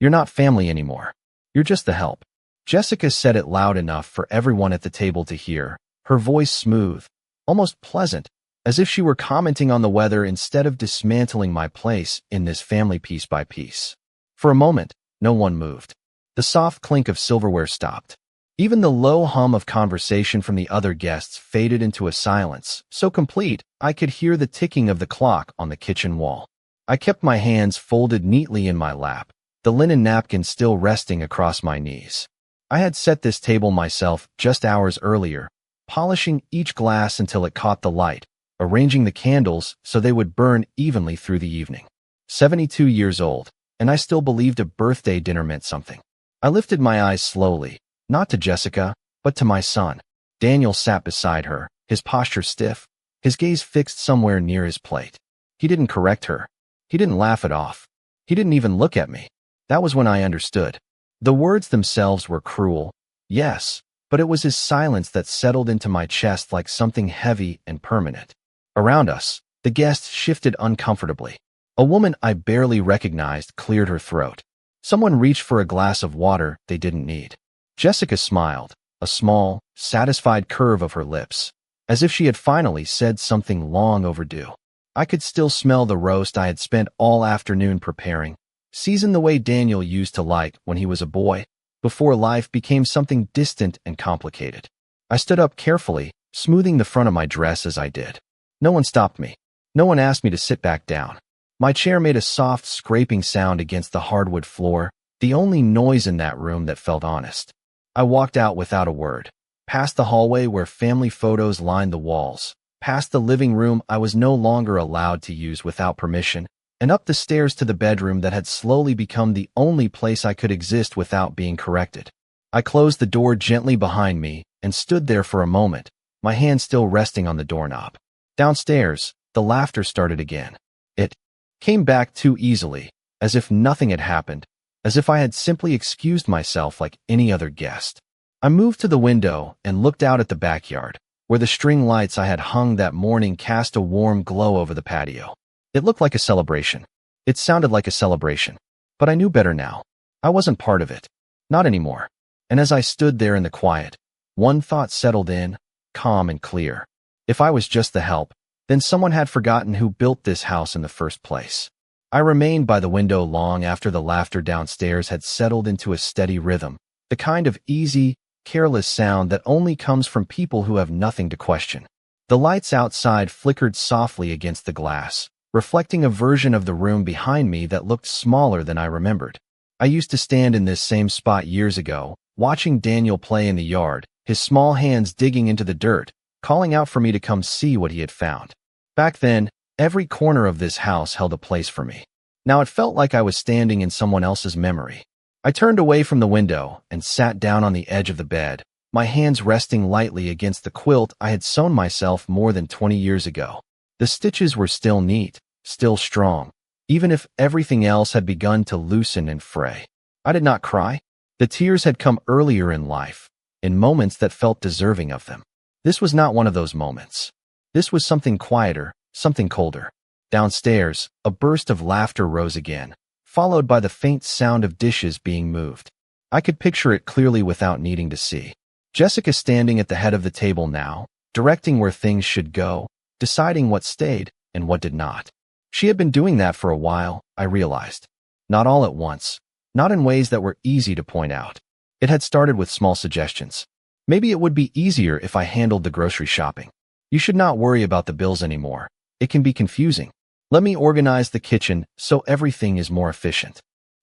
You're not family anymore. You're just the help." Jessica said it loud enough for everyone at the table to hear, her voice smooth, almost pleasant, as if she were commenting on the weather instead of dismantling my place in this family piece by piece. For a moment, no one moved. The soft clink of silverware stopped. Even the low hum of conversation from the other guests faded into a silence, so complete I could hear the ticking of the clock on the kitchen wall. I kept my hands folded neatly in my lap, the linen napkin still resting across my knees. I had set this table myself just hours earlier, polishing each glass until it caught the light, arranging the candles so they would burn evenly through the evening. 72 years old, and I still believed a birthday dinner meant something. I lifted my eyes slowly, not to Jessica, but to my son. Daniel sat beside her, his posture stiff, his gaze fixed somewhere near his plate. He didn't correct her. He didn't laugh it off. He didn't even look at me. That was when I understood. The words themselves were cruel, yes, but it was his silence that settled into my chest like something heavy and permanent. Around us, the guests shifted uncomfortably. A woman I barely recognized cleared her throat. Someone reached for a glass of water they didn't need. Jessica smiled, a small, satisfied curve of her lips, as if she had finally said something long overdue. I could still smell the roast I had spent all afternoon preparing, seasoned the way Daniel used to like when he was a boy, before life became something distant and complicated. I stood up carefully, smoothing the front of my dress as I did. No one stopped me. No one asked me to sit back down. My chair made a soft scraping sound against the hardwood floor, the only noise in that room that felt honest. I walked out without a word, past the hallway where family photos lined the walls, past the living room I was no longer allowed to use without permission, and up the stairs to the bedroom that had slowly become the only place I could exist without being corrected. I closed the door gently behind me and stood there for a moment, my hand still resting on the doorknob. Downstairs, the laughter started again. It came back too easily, as if nothing had happened, as if I had simply excused myself like any other guest. I moved to the window and looked out at the backyard, where the string lights I had hung that morning cast a warm glow over the patio. It looked like a celebration. It sounded like a celebration. But I knew better now. I wasn't part of it. Not anymore. And as I stood there in the quiet, one thought settled in, calm and clear. If I was just the help, then someone had forgotten who built this house in the first place. I remained by the window long after the laughter downstairs had settled into a steady rhythm, the kind of easy, careless sound that only comes from people who have nothing to question. The lights outside flickered softly against the glass, reflecting a version of the room behind me that looked smaller than I remembered. I used to stand in this same spot years ago, watching Daniel play in the yard, his small hands digging into the dirt, calling out for me to come see what he had found. Back then, every corner of this house held a place for me. Now it felt like I was standing in someone else's memory. I turned away from the window and sat down on the edge of the bed, my hands resting lightly against the quilt I had sewn myself more than 20 years ago. The stitches were still neat, still strong, even if everything else had begun to loosen and fray. I did not cry. The tears had come earlier in life, in moments that felt deserving of them. This was not one of those moments. This was something quieter, something colder. Downstairs, a burst of laughter rose again, followed by the faint sound of dishes being moved. I could picture it clearly without needing to see. Jessica standing at the head of the table now, directing where things should go, deciding what stayed and what did not. She had been doing that for a while, I realized. Not all at once, not in ways that were easy to point out. It had started with small suggestions. Maybe it would be easier if I handled the grocery shopping. You should not worry about the bills anymore. It can be confusing. Let me organize the kitchen so everything is more efficient.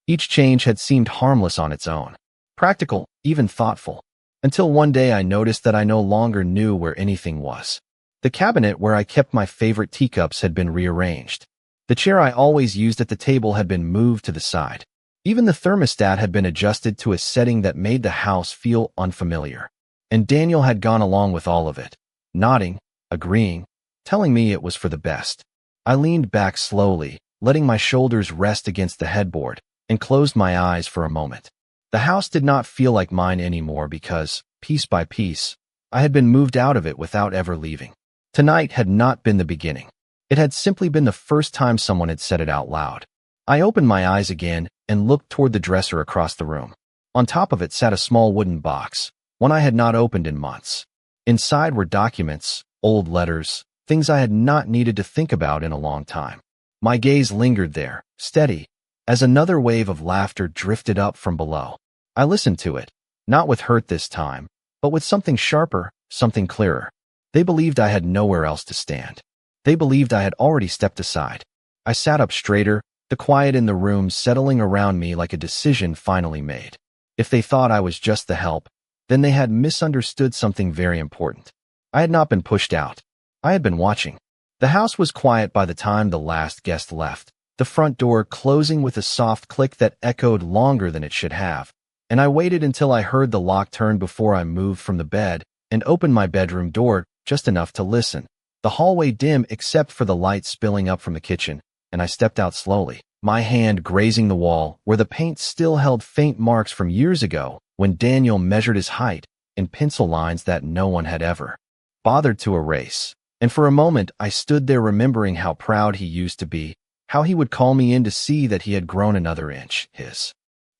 Each change had seemed harmless on its own, practical, even thoughtful, until one day I noticed that I no longer knew where anything was. The cabinet where I kept my favorite teacups had been rearranged. The chair I always used at the table had been moved to the side. Even the thermostat had been adjusted to a setting that made the house feel unfamiliar. And Daniel had gone along with all of it, nodding, agreeing, telling me it was for the best. I leaned back slowly, letting my shoulders rest against the headboard, and closed my eyes for a moment. The house did not feel like mine anymore because, piece by piece, I had been moved out of it without ever leaving. Tonight had not been the beginning. It had simply been the first time someone had said it out loud. I opened my eyes again and looked toward the dresser across the room. On top of it sat a small wooden box, one I had not opened in months. Inside were documents, old letters, things I had not needed to think about in a long time. My gaze lingered there, steady, as another wave of laughter drifted up from below. I listened to it, not with hurt this time, but with something sharper, something clearer. They believed I had nowhere else to stand. They believed I had already stepped aside. I sat up straighter, the quiet in the room settling around me like a decision finally made. If they thought I was just the help, then they had misunderstood something very important. I had not been pushed out. I had been watching. The house was quiet by the time the last guest left, the front door closing with a soft click that echoed longer than it should have, and I waited until I heard the lock turn before I moved from the bed and opened my bedroom door just enough to listen. The hallway dim except for the light spilling up from the kitchen, and I stepped out slowly, my hand grazing the wall where the paint still held faint marks from years ago when Daniel measured his height in pencil lines that no one had ever bothered to erase. And for a moment, I stood there remembering how proud he used to be, how he would call me in to see that he had grown another inch, his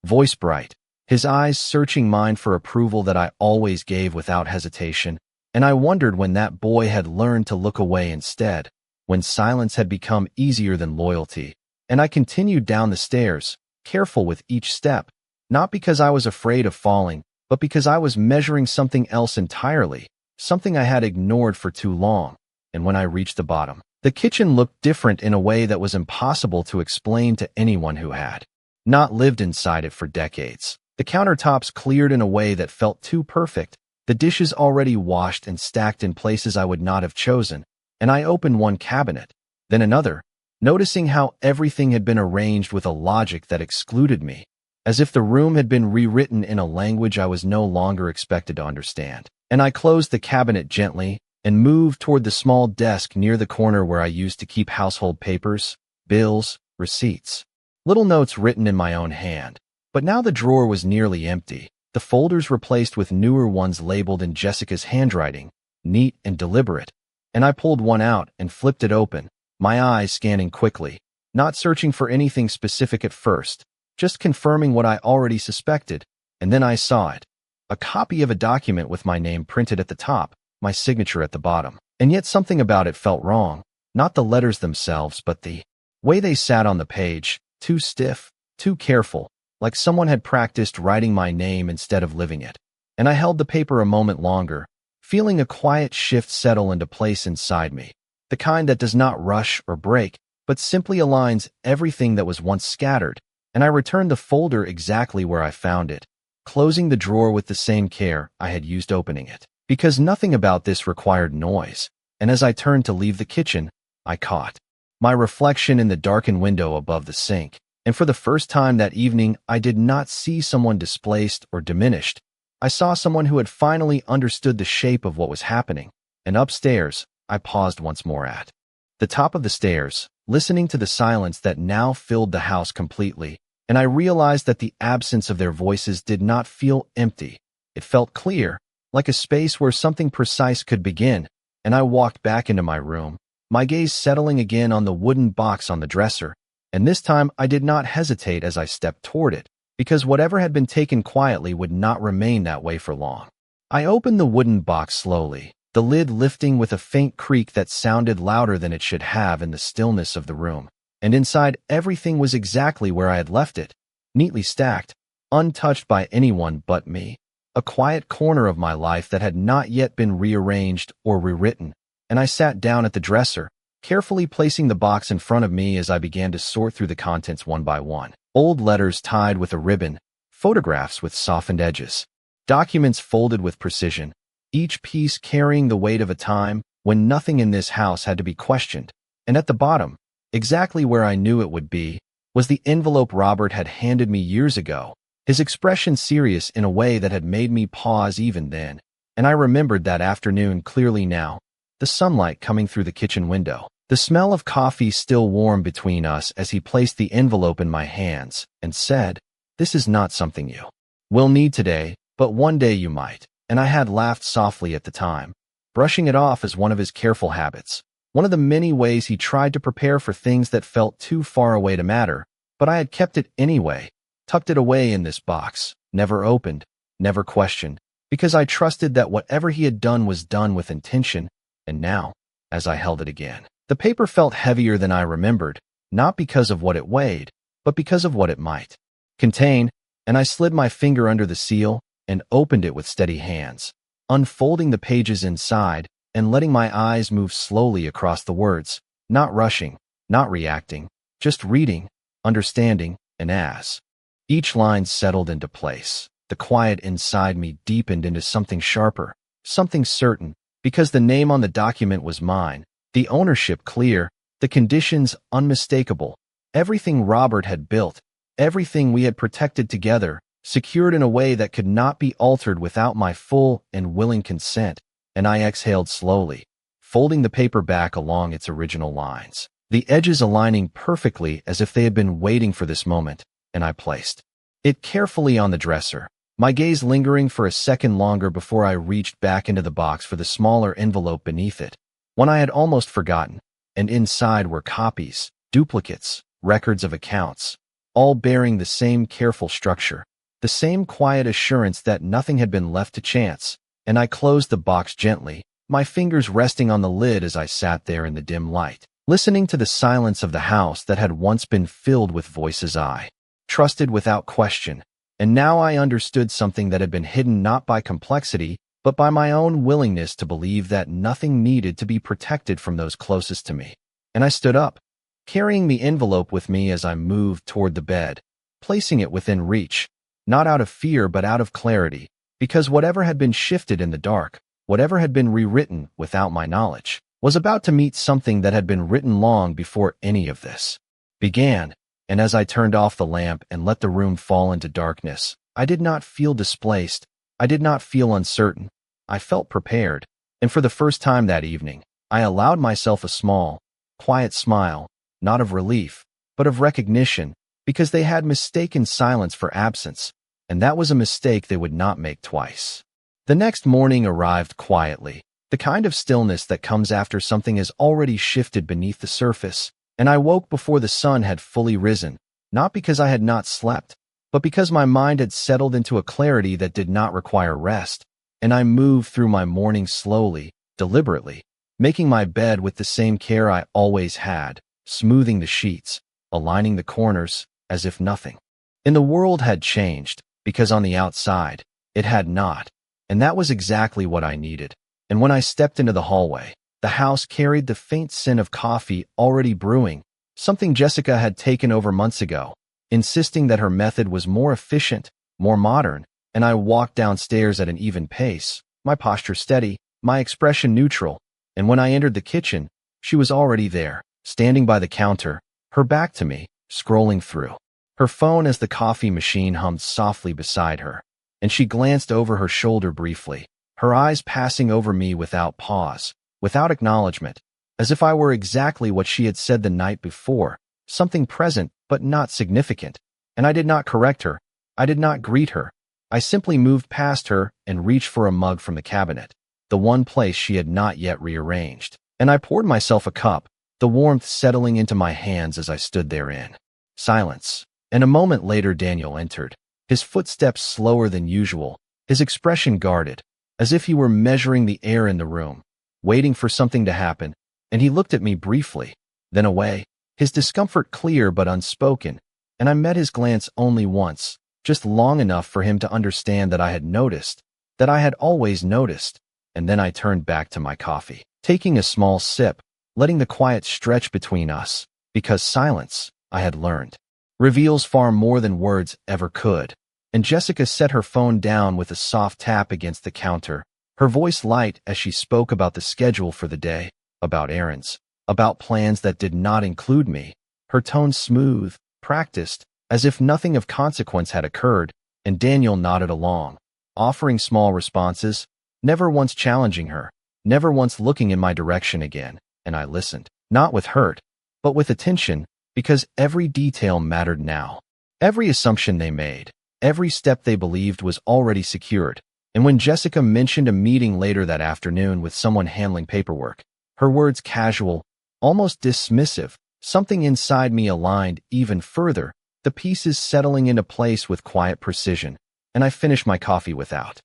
voice bright, his eyes searching mine for approval that I always gave without hesitation. And I wondered when that boy had learned to look away instead, when silence had become easier than loyalty. And I continued down the stairs, careful with each step, not because I was afraid of falling, but because I was measuring something else entirely, something I had ignored for too long. And when I reached the bottom, the kitchen looked different in a way that was impossible to explain to anyone who had not lived inside it for decades. The countertops cleared in a way that felt too perfect, the dishes already washed and stacked in places I would not have chosen, and I opened one cabinet, then another, noticing how everything had been arranged with a logic that excluded me, as if the room had been rewritten in a language I was no longer expected to understand. And I closed the cabinet gently and moved toward the small desk near the corner where I used to keep household papers, bills, receipts, little notes written in my own hand. But now the drawer was nearly empty, the folders replaced with newer ones labeled in Jessica's handwriting, neat and deliberate. And I pulled one out and flipped it open, my eyes scanning quickly, not searching for anything specific at first, just confirming what I already suspected. And then I saw it. A copy of a document with my name printed at the top, my signature at the bottom. And yet something about it felt wrong, not the letters themselves, but the way they sat on the page, too stiff, too careful, like someone had practiced writing my name instead of living it. And I held the paper a moment longer, feeling a quiet shift settle into place inside me, the kind that does not rush or break, but simply aligns everything that was once scattered. And I returned the folder exactly where I found it, closing the drawer with the same care I had used opening it. Because nothing about this required noise, and as I turned to leave the kitchen, I caught my reflection in the darkened window above the sink, and for the first time that evening, I did not see someone displaced or diminished. I saw someone who had finally understood the shape of what was happening, and upstairs, I paused once more at the top of the stairs, listening to the silence that now filled the house completely, and I realized that the absence of their voices did not feel empty. It felt clear, like a space where something precise could begin, and I walked back into my room, my gaze settling again on the wooden box on the dresser, and this time I did not hesitate as I stepped toward it, because whatever had been taken quietly would not remain that way for long. I opened the wooden box slowly, the lid lifting with a faint creak that sounded louder than it should have in the stillness of the room, and inside everything was exactly where I had left it, neatly stacked, untouched by anyone but me. A quiet corner of my life that had not yet been rearranged or rewritten, and I sat down at the dresser, carefully placing the box in front of me as I began to sort through the contents one by one. Old letters tied with a ribbon, photographs with softened edges, documents folded with precision, each piece carrying the weight of a time when nothing in this house had to be questioned. And at the bottom, exactly where I knew it would be, was the envelope Robert had handed me years ago, his expression serious in a way that had made me pause even then. And I remembered that afternoon clearly now, the sunlight coming through the kitchen window, the smell of coffee still warm between us as he placed the envelope in my hands and said, "This is not something you will need today, but one day you might." And I had laughed softly at the time, brushing it off as one of his careful habits, one of the many ways he tried to prepare for things that felt too far away to matter. but I had kept it anyway, tucked it away in this box, never opened, never questioned, because I trusted that whatever he had done was done with intention. And now, as I held it again, the paper felt heavier than I remembered, not because of what it weighed, but because of what it might contain, and I slid my finger under the seal and opened it with steady hands, unfolding the pages inside and letting my eyes move slowly across the words, not rushing, not reacting, just reading, understanding, and as each line settled into place, the quiet inside me deepened into something sharper, something certain, because the name on the document was mine, the ownership clear, the conditions unmistakable, everything Robert had built, everything we had protected together, secured in a way that could not be altered without my full and willing consent, and I exhaled slowly, folding the paper back along its original lines, the edges aligning perfectly as if they had been waiting for this moment, and I placed it carefully on the dresser, my gaze lingering for a second longer before I reached back into the box for the smaller envelope beneath it, one I had almost forgotten, and inside were copies, duplicates, records of accounts, all bearing the same careful structure, the same quiet assurance that nothing had been left to chance, and I closed the box gently, my fingers resting on the lid as I sat there in the dim light, listening to the silence of the house that had once been filled with voices I trusted without question, and now I understood something that had been hidden not by complexity, but by my own willingness to believe that nothing needed to be protected from those closest to me. And I stood up, carrying the envelope with me as I moved toward the bed, placing it within reach, not out of fear but out of clarity, because whatever had been shifted in the dark, whatever had been rewritten without my knowledge, was about to meet something that had been written long before any of this began. And as I turned off the lamp and let the room fall into darkness, I did not feel displaced. I did not feel uncertain. I felt prepared. And for the first time that evening, I allowed myself a small, quiet smile, not of relief, but of recognition, because they had mistaken silence for absence, and that was a mistake they would not make twice. The next morning arrived quietly, the kind of stillness that comes after something has already shifted beneath the surface, and I woke before the sun had fully risen, not because I had not slept, but because my mind had settled into a clarity that did not require rest, and I moved through my morning slowly, deliberately, making my bed with the same care I always had, smoothing the sheets, aligning the corners, as if nothing in the world had changed, because on the outside, it had not, and that was exactly what I needed. And when I stepped into the hallway, the house carried the faint scent of coffee already brewing, something Jessica had taken over months ago, insisting that her method was more efficient, more modern, and I walked downstairs at an even pace, my posture steady, my expression neutral, and when I entered the kitchen, she was already there, standing by the counter, her back to me, scrolling through her phone as the coffee machine hummed softly beside her, and she glanced over her shoulder briefly, her eyes passing over me without pause, without acknowledgement, as if I were exactly what she had said the night before, something present but not significant, and I did not correct her, I did not greet her, I simply moved past her and reached for a mug from the cabinet, the one place she had not yet rearranged, and I poured myself a cup, the warmth settling into my hands as I stood there in silence. And a moment later Daniel entered, his footsteps slower than usual, his expression guarded, as if he were measuring the air in the room, waiting for something to happen, and he looked at me briefly, then away, his discomfort clear but unspoken, and I met his glance only once, just long enough for him to understand that I had noticed, that I had always noticed, and then I turned back to my coffee, taking a small sip, letting the quiet stretch between us, because silence, I had learned, reveals far more than words ever could. And Jessica set her phone down with a soft tap against the counter, her voice light as she spoke about the schedule for the day, about errands, about plans that did not include me, her tone smooth, practiced, as if nothing of consequence had occurred, and Daniel nodded along, offering small responses, never once challenging her, never once looking in my direction again, and I listened, not with hurt, but with attention, because every detail mattered now. Every assumption they made, every step they believed was already secured, and when Jessica mentioned a meeting later that afternoon with someone handling paperwork, her words casual, almost dismissive, something inside me aligned even further, the pieces settling into place with quiet precision, and I finished my coffee without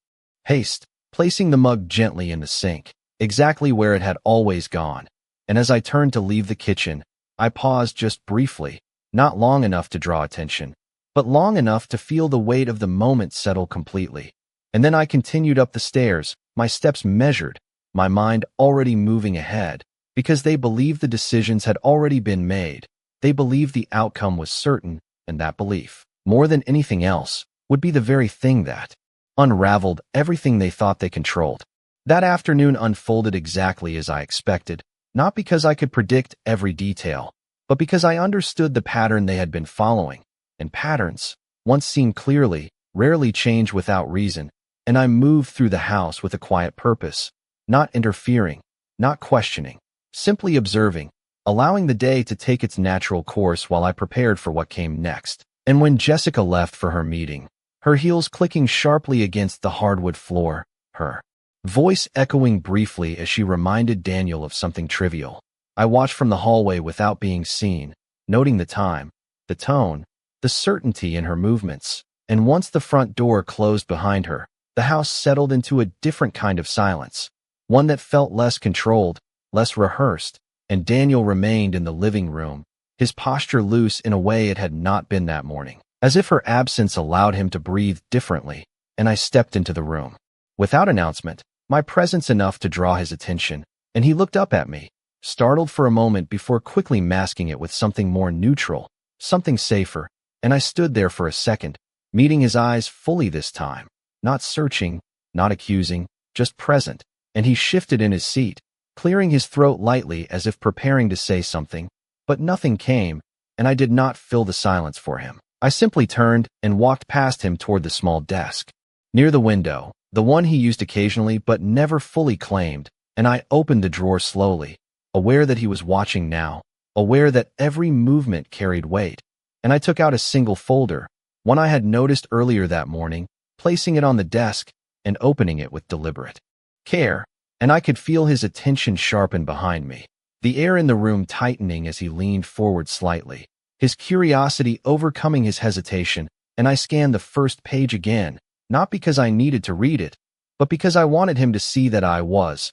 haste, placing the mug gently in the sink, exactly where it had always gone. And as I turned to leave the kitchen, I paused just briefly, not long enough to draw attention, but long enough to feel the weight of the moment settle completely. And then I continued up the stairs, my steps measured, my mind already moving ahead, because they believed the decisions had already been made. They believed the outcome was certain, and that belief, more than anything else, would be the very thing that unraveled everything they thought they controlled. That afternoon unfolded exactly as I expected, not because I could predict every detail, but because I understood the pattern they had been following. And patterns, once seen clearly, rarely change without reason, and I moved through the house with a quiet purpose, not interfering, not questioning, simply observing, allowing the day to take its natural course while I prepared for what came next. And when Jessica left for her meeting, her heels clicking sharply against the hardwood floor, her voice echoing briefly as she reminded Daniel of something trivial, I watched from the hallway without being seen, noting the time, the tone, the certainty in her movements. And once the front door closed behind her, the house settled into a different kind of silence, one that felt less controlled, less rehearsed, and Daniel remained in the living room, his posture loose in a way it had not been that morning, as if her absence allowed him to breathe differently. And I stepped into the room. Without announcement, my presence enough to draw his attention, and he looked up at me, startled for a moment before quickly masking it with something more neutral, something safer, and I stood there for a second, meeting his eyes fully this time, not searching, not accusing, just present. And he shifted in his seat, clearing his throat lightly as if preparing to say something, but nothing came, and I did not fill the silence for him. I simply turned and walked past him toward the small desk near the window, the one he used occasionally but never fully claimed, and I opened the drawer slowly, aware that he was watching now, aware that every movement carried weight. And I took out a single folder, one I had noticed earlier that morning, placing it on the desk and opening it with deliberate care, and I could feel his attention sharpen behind me, the air in the room tightening as he leaned forward slightly, his curiosity overcoming his hesitation. And I scanned the first page again, not because I needed to read it, but because I wanted him to see that I was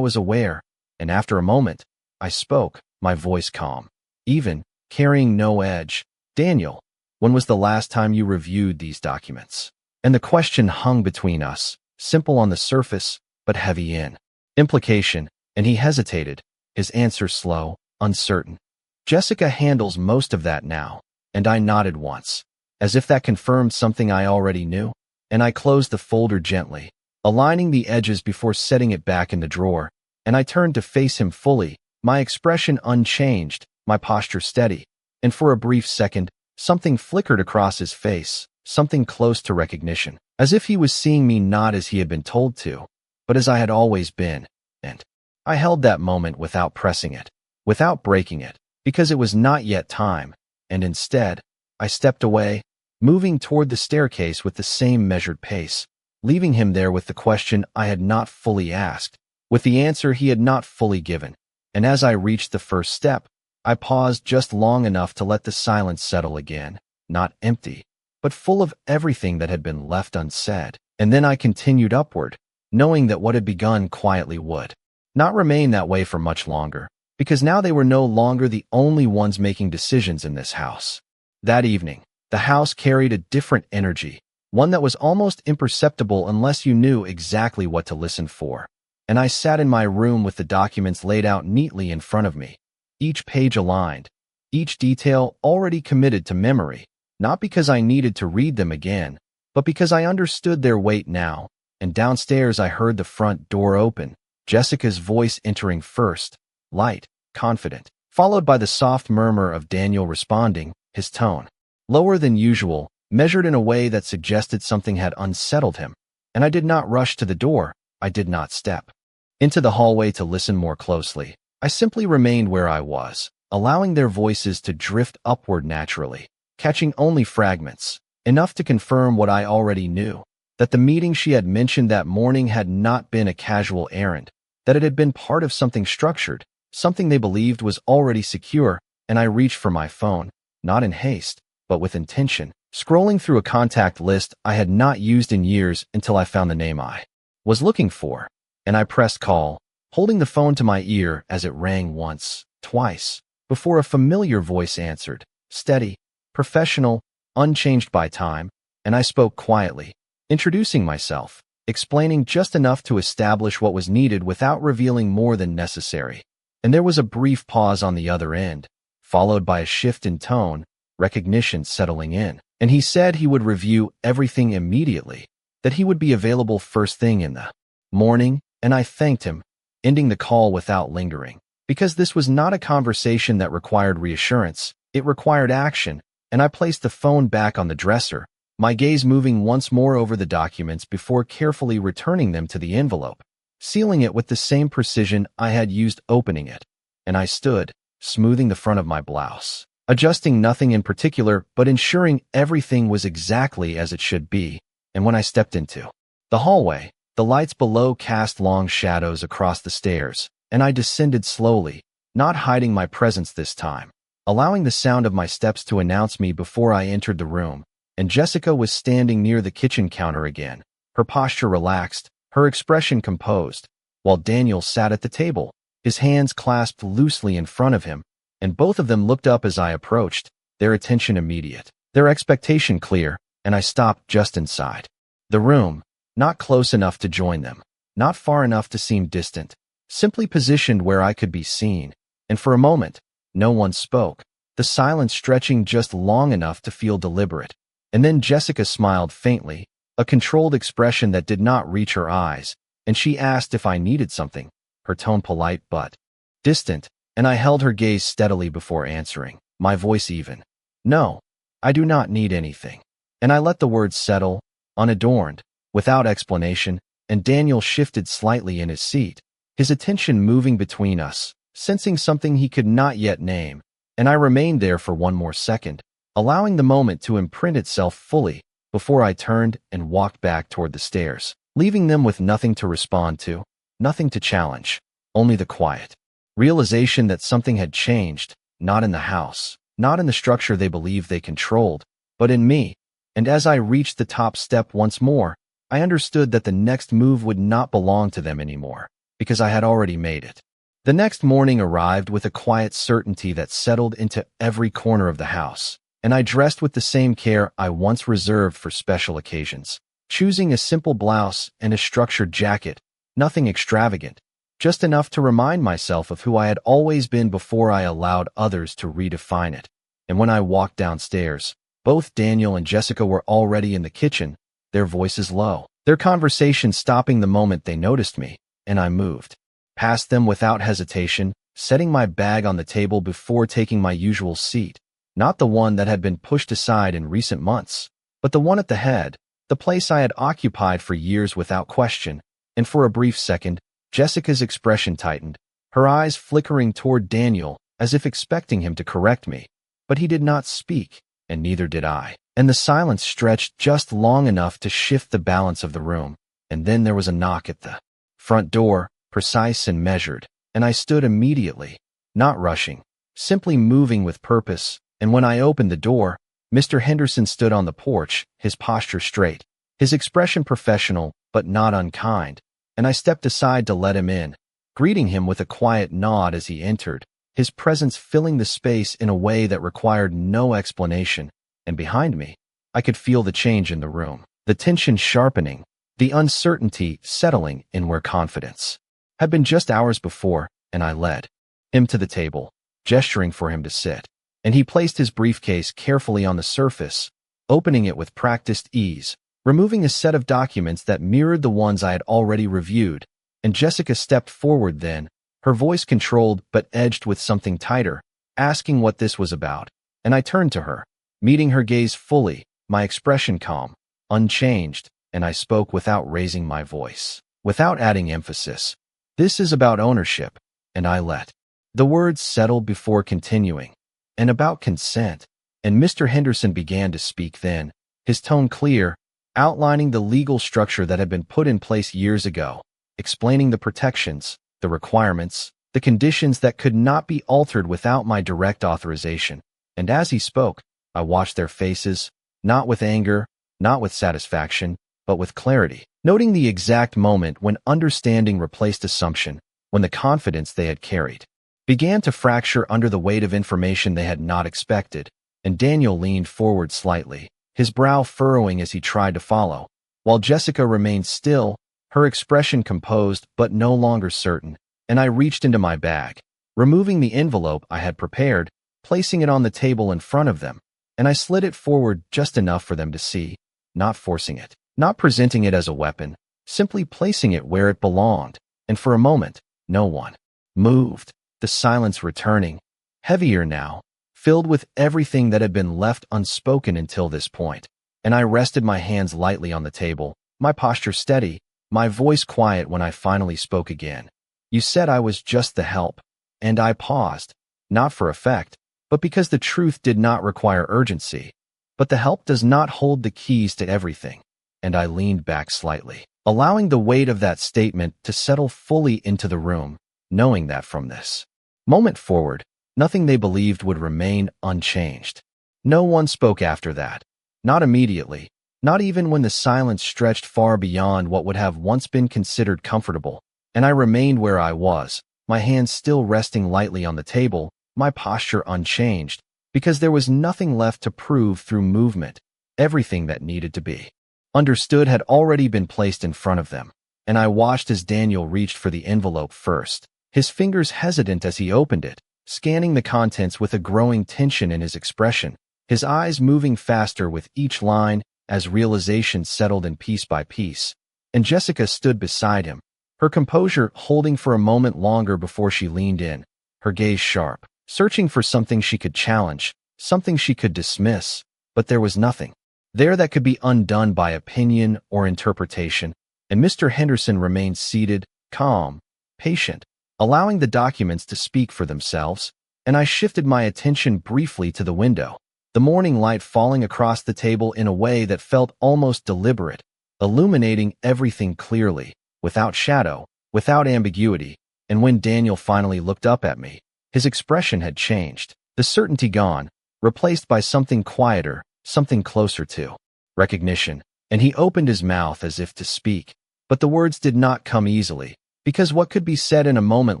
aware. And after a moment, I spoke, my voice calm, even, carrying no edge. Daniel, when was the last time you reviewed these documents? And the question hung between us, simple on the surface, but heavy in implication, and he hesitated, his answer slow, uncertain. Jessica handles most of that now, and I nodded once, as if that confirmed something I already knew, and I closed the folder gently, aligning the edges before setting it back in the drawer, and I turned to face him fully, my expression unchanged, my posture steady, and for a brief second, something flickered across his face, something close to recognition, as if he was seeing me not as he had been told to, but as I had always been. And I held that moment without pressing it, without breaking it, because it was not yet time, and instead, I stepped away, moving toward the staircase with the same measured pace, leaving him there with the question I had not fully asked, with the answer he had not fully given. And as I reached the first step, I paused just long enough to let the silence settle again, not empty, but full of everything that had been left unsaid. And then I continued upward, knowing that what had begun quietly would not remain that way for much longer, because now they were no longer the only ones making decisions in this house. That evening, the house carried a different energy, one that was almost imperceptible unless you knew exactly what to listen for. And I sat in my room with the documents laid out neatly in front of me, each page aligned, each detail already committed to memory, not because I needed to read them again, but because I understood their weight now. And downstairs I heard the front door open, Jessica's voice entering first, light, confident, followed by the soft murmur of Daniel responding, his tone lower than usual, measured in a way that suggested something had unsettled him. And I did not rush to the door, I did not step into the hallway to listen more closely. I simply remained where I was, allowing their voices to drift upward naturally, catching only fragments, enough to confirm what I already knew, that the meeting she had mentioned that morning had not been a casual errand, that it had been part of something structured, something they believed was already secure. And I reached for my phone, not in haste, but with intention. Scrolling through a contact list I had not used in years until I found the name I was looking for, and I pressed call, holding the phone to my ear as it rang once, twice, before a familiar voice answered, steady, professional, unchanged by time, and I spoke quietly, introducing myself, explaining just enough to establish what was needed without revealing more than necessary. And there was a brief pause on the other end, followed by a shift in tone, recognition settling in. And he said he would review everything immediately, that he would be available first thing in the morning, and I thanked him, ending the call without lingering. Because this was not a conversation that required reassurance, it required action, and I placed the phone back on the dresser, my gaze moving once more over the documents before carefully returning them to the envelope, sealing it with the same precision I had used opening it. And I stood, smoothing the front of my blouse, adjusting nothing in particular, but ensuring everything was exactly as it should be. And when I stepped into the hallway, the lights below cast long shadows across the stairs, and I descended slowly, not hiding my presence this time, allowing the sound of my steps to announce me before I entered the room. And Jessica was standing near the kitchen counter again, her posture relaxed, her expression composed, while Daniel sat at the table, his hands clasped loosely in front of him, and both of them looked up as I approached, their attention immediate, their expectation clear, and I stopped just inside the room, not close enough to join them, not far enough to seem distant, simply positioned where I could be seen. And for a moment, no one spoke, the silence stretching just long enough to feel deliberate. And then Jessica smiled faintly, a controlled expression that did not reach her eyes, and she asked if I needed something, her tone polite but distant, and I held her gaze steadily before answering, my voice even. No, I do not need anything. And I let the words settle, unadorned, without explanation, and Daniel shifted slightly in his seat, his attention moving between us, sensing something he could not yet name, and I remained there for one more second, allowing the moment to imprint itself fully, before I turned and walked back toward the stairs, leaving them with nothing to respond to, nothing to challenge, only the quiet realization that something had changed, not in the house, not in the structure they believed they controlled, but in me. And as I reached the top step once more, I understood that the next move would not belong to them anymore, because I had already made it. The next morning arrived with a quiet certainty that settled into every corner of the house, and I dressed with the same care I once reserved for special occasions, choosing a simple blouse and a structured jacket, nothing extravagant, just enough to remind myself of who I had always been before I allowed others to redefine it. And when I walked downstairs, both Daniel and Jessica were already in the kitchen, their voices low, their conversation stopping the moment they noticed me, and I moved past them without hesitation, setting my bag on the table before taking my usual seat, not the one that had been pushed aside in recent months, but the one at the head, the place I had occupied for years without question. And for a brief second, Jessica's expression tightened, her eyes flickering toward Daniel as if expecting him to correct me. But he did not speak, and neither did I. And the silence stretched just long enough to shift the balance of the room. And then there was a knock at the front door, precise and measured, and I stood immediately, not rushing, simply moving with purpose. And when I opened the door, Mr. Henderson stood on the porch, his posture straight, his expression professional but not unkind, and I stepped aside to let him in, greeting him with a quiet nod as he entered, his presence filling the space in a way that required no explanation. And behind me, I could feel the change in the room, the tension sharpening, the uncertainty settling in where confidence had been just hours before, and I led him to the table, gesturing for him to sit. And he placed his briefcase carefully on the surface, opening it with practiced ease, removing a set of documents that mirrored the ones I had already reviewed. And Jessica stepped forward then, her voice controlled but edged with something tighter, asking what this was about. And I turned to her, meeting her gaze fully, my expression calm, unchanged, and I spoke without raising my voice, without adding emphasis. This is about ownership, and I let the words settle before continuing. And about consent. And Mr. Henderson began to speak then, his tone clear, outlining the legal structure that had been put in place years ago, explaining the protections, the requirements, the conditions that could not be altered without my direct authorization. And as he spoke, I watched their faces, not with anger, not with satisfaction, but with clarity, noting the exact moment when understanding replaced assumption, when the confidence they had carried began to fracture under the weight of information they had not expected, and Daniel leaned forward slightly, his brow furrowing as he tried to follow, while Jessica remained still, her expression composed but no longer certain, and I reached into my bag, removing the envelope I had prepared, placing it on the table in front of them, and I slid it forward just enough for them to see, not forcing it, not presenting it as a weapon, simply placing it where it belonged, and for a moment, no one moved, the silence returning, heavier now, filled with everything that had been left unspoken until this point, and I rested my hands lightly on the table, my posture steady, my voice quiet when I finally spoke again. You said I was just the help, and I paused, not for effect, but because the truth did not require urgency. But the help does not hold the keys to everything, and I leaned back slightly, allowing the weight of that statement to settle fully into the room, knowing that from this moment forward, nothing they believed would remain unchanged. No one spoke after that. Not immediately, not even when the silence stretched far beyond what would have once been considered comfortable, and I remained where I was, my hands still resting lightly on the table, my posture unchanged, because there was nothing left to prove through movement. Everything that needed to be understood had already been placed in front of them, and I watched as Daniel reached for the envelope first, his fingers hesitant as he opened it, scanning the contents with a growing tension in his expression, his eyes moving faster with each line as realization settled in piece by piece. And Jessica stood beside him, her composure holding for a moment longer before she leaned in, her gaze sharp, searching for something she could challenge, something she could dismiss, but there was nothing there that could be undone by opinion or interpretation, and Mr. Henderson remained seated, calm, patient, allowing the documents to speak for themselves, and I shifted my attention briefly to the window, the morning light falling across the table in a way that felt almost deliberate, illuminating everything clearly, without shadow, without ambiguity, and when Daniel finally looked up at me, his expression had changed, the certainty gone, replaced by something quieter, something closer to recognition, and he opened his mouth as if to speak, but the words did not come easily, because what could be said in a moment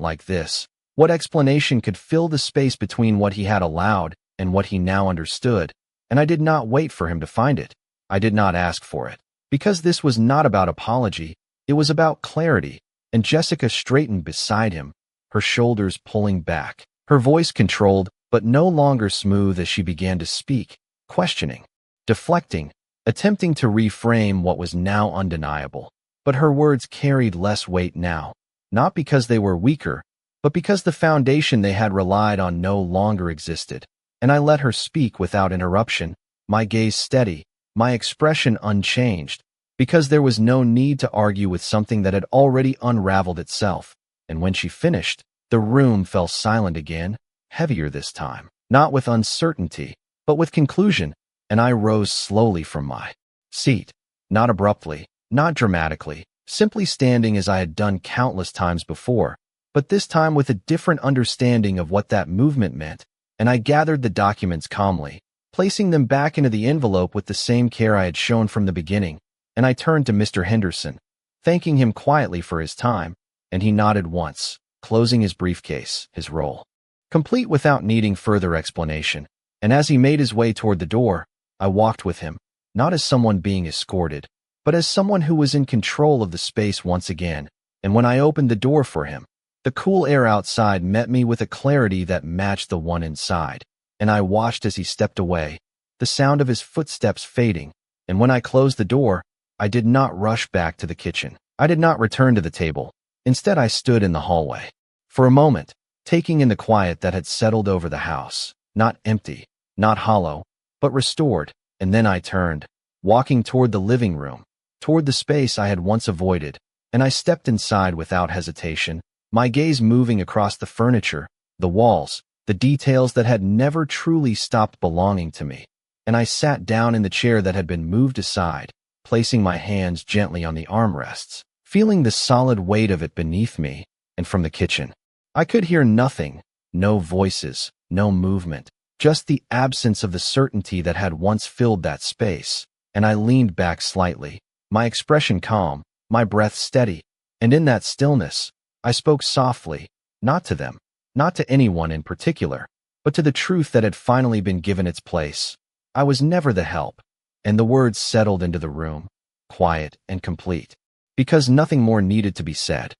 like this, what explanation could fill the space between what he had allowed and what he now understood, and I did not wait for him to find it. I did not ask for it, because this was not about apology, it was about clarity, and Jessica straightened beside him, her shoulders pulling back, her voice controlled but no longer smooth as she began to speak, questioning, deflecting, attempting to reframe what was now undeniable. But her words carried less weight now, not because they were weaker, but because the foundation they had relied on no longer existed. And I let her speak without interruption, my gaze steady, my expression unchanged, because there was no need to argue with something that had already unraveled itself. And when she finished, the room fell silent again, heavier this time, not with uncertainty, but with conclusion, and I rose slowly from my seat, not abruptly, not dramatically, simply standing as I had done countless times before, but this time with a different understanding of what that movement meant, and I gathered the documents calmly, placing them back into the envelope with the same care I had shown from the beginning, and I turned to Mr. Henderson, thanking him quietly for his time, and he nodded once, closing his briefcase, his roll, complete without needing further explanation, and as he made his way toward the door, I walked with him, not as someone being escorted, but as someone who was in control of the space once again, and when I opened the door for him, the cool air outside met me with a clarity that matched the one inside, and I watched as he stepped away, the sound of his footsteps fading, and when I closed the door, I did not rush back to the kitchen. I did not return to the table. Instead, I stood in the hallway. For a moment, taking in the quiet that had settled over the house, not empty, not hollow, but restored, and then I turned, walking toward the living room, toward the space I had once avoided, and I stepped inside without hesitation, my gaze moving across the furniture, the walls, the details that had never truly stopped belonging to me, and I sat down in the chair that had been moved aside, placing my hands gently on the armrests, feeling the solid weight of it beneath me, and from the kitchen, I could hear nothing, no voices, no movement, just the absence of the certainty that had once filled that space, and I leaned back slightly, my expression calm, my breath steady, and in that stillness, I spoke softly, not to them, not to anyone in particular, but to the truth that had finally been given its place. I was never the help, and the words settled into the room, quiet and complete, because nothing more needed to be said.